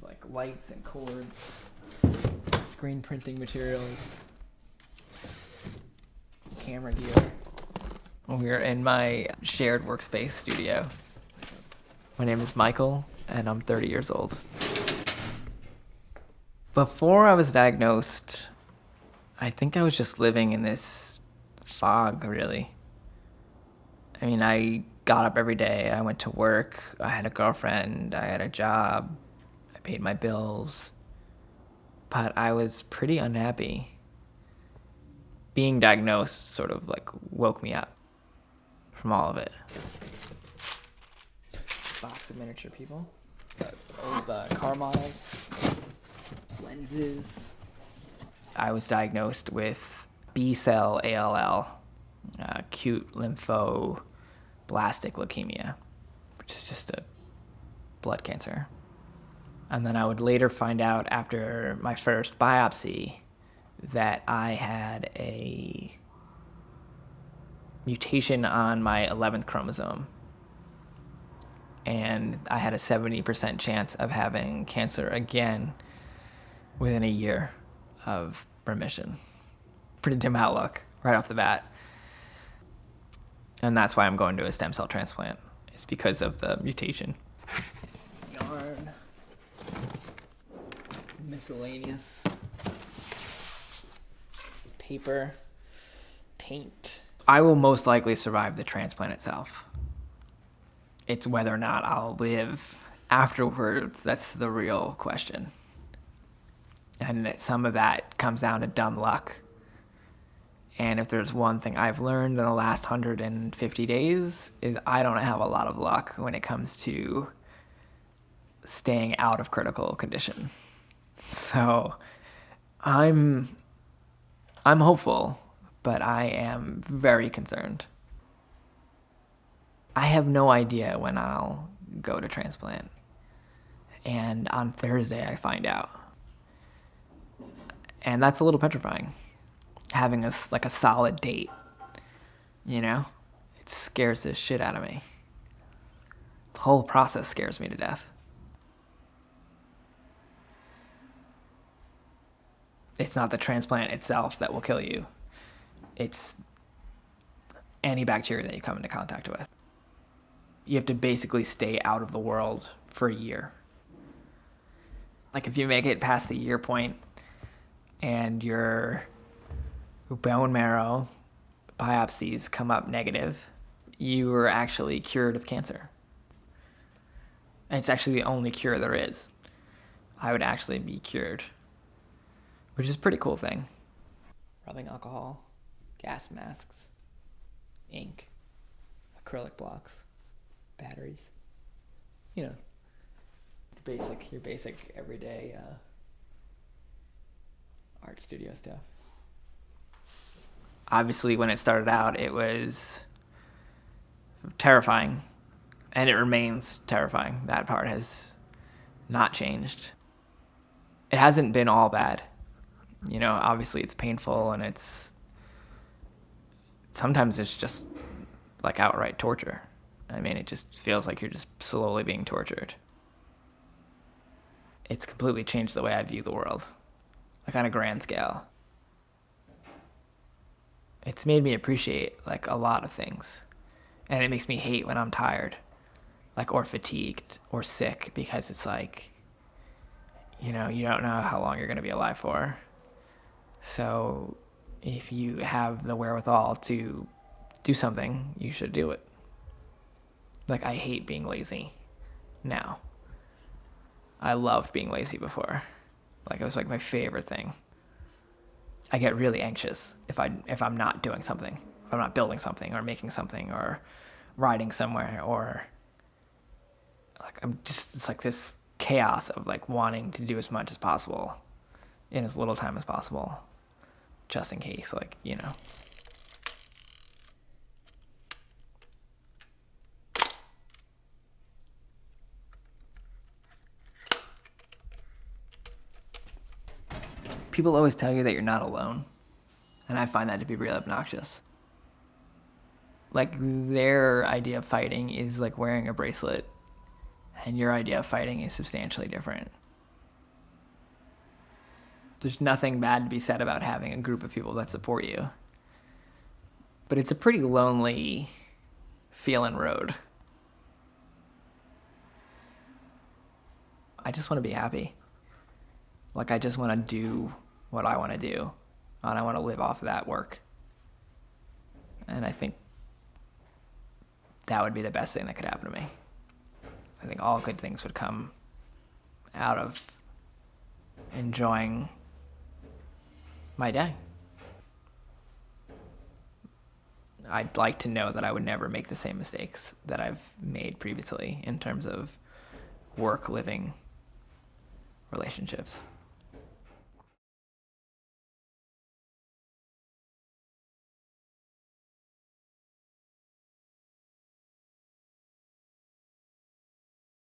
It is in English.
like lights and cords, screen printing materials, camera gear. We're in my shared workspace studio. My name is Michael, and I'm 30 years old. Before I was diagnosed, I think I was just living in this fog, really. I mean, I got up every day, I went to work, I had a girlfriend, I had a job, I paid my bills, but I was pretty unhappy. Being diagnosed sort of like woke me up from all of it. Box of miniature people, old car models, lenses. I was diagnosed with B-cell ALL, acute lymphoblastic leukemia, which is just a blood cancer. And then I would later find out after my first biopsy that I had a mutation on my 11th chromosome. And I had a 70% chance of having cancer again within a year of remission. Pretty dim outlook right off the bat. And that's why I'm going to a stem cell transplant. It's because of the mutation. Yarn. Miscellaneous. Paper. Paint. I will most likely survive the transplant itself. It's whether or not I'll live afterwards that's the real question. And some of that comes down to dumb luck. And if there's one thing I've learned in the last 150 days is I don't have a lot of luck when it comes to staying out of critical condition. So I'm hopeful, but I am very concerned. I have no idea when I'll go to transplant. And on Thursday I find out. And that's a little petrifying. Having a solid date, you know? It scares the shit out of me. The whole process scares me to death. It's not the transplant itself that will kill you. It's any bacteria that you come into contact with. You have to basically stay out of the world for a year. Like if you make it past the year point and your bone marrow biopsies come up negative, you are actually cured of cancer. And it's actually the only cure there is. I would actually be cured, which is a pretty cool thing. Rubbing alcohol, gas masks, ink, acrylic blocks, batteries. You know, your basic everyday art studio stuff. Obviously, when it started out, it was terrifying, and it remains terrifying. That part has not changed. It hasn't been all bad. You know, obviously it's painful, and sometimes it's just like outright torture. I mean, it just feels like you're just slowly being tortured. It's completely changed the way I view the world, like on a grand scale. It's made me appreciate like a lot of things, and it makes me hate when I'm tired, like, or fatigued or sick, because it's like, you know, you don't know how long you're going to be alive for. So if you have the wherewithal to do something, you should do it. Like, I hate being lazy now. I loved being lazy before. Like, it was like my favorite thing. I get really anxious if I'm not doing something, if I'm not building something or making something or riding somewhere, or like it's like this chaos of like wanting to do as much as possible in as little time as possible, just in case, like, you know. People always tell you that you're not alone, and I find that to be really obnoxious. Like, their idea of fighting is like wearing a bracelet, and your idea of fighting is substantially different. There's nothing bad to be said about having a group of people that support you. But it's a pretty lonely feeling road. I just want to be happy. Like, I just want to do what I want to do, and I want to live off of that work. And I think that would be the best thing that could happen to me. I think all good things would come out of enjoying my day. I'd like to know that I would never make the same mistakes that I've made previously in terms of work, living, relationships.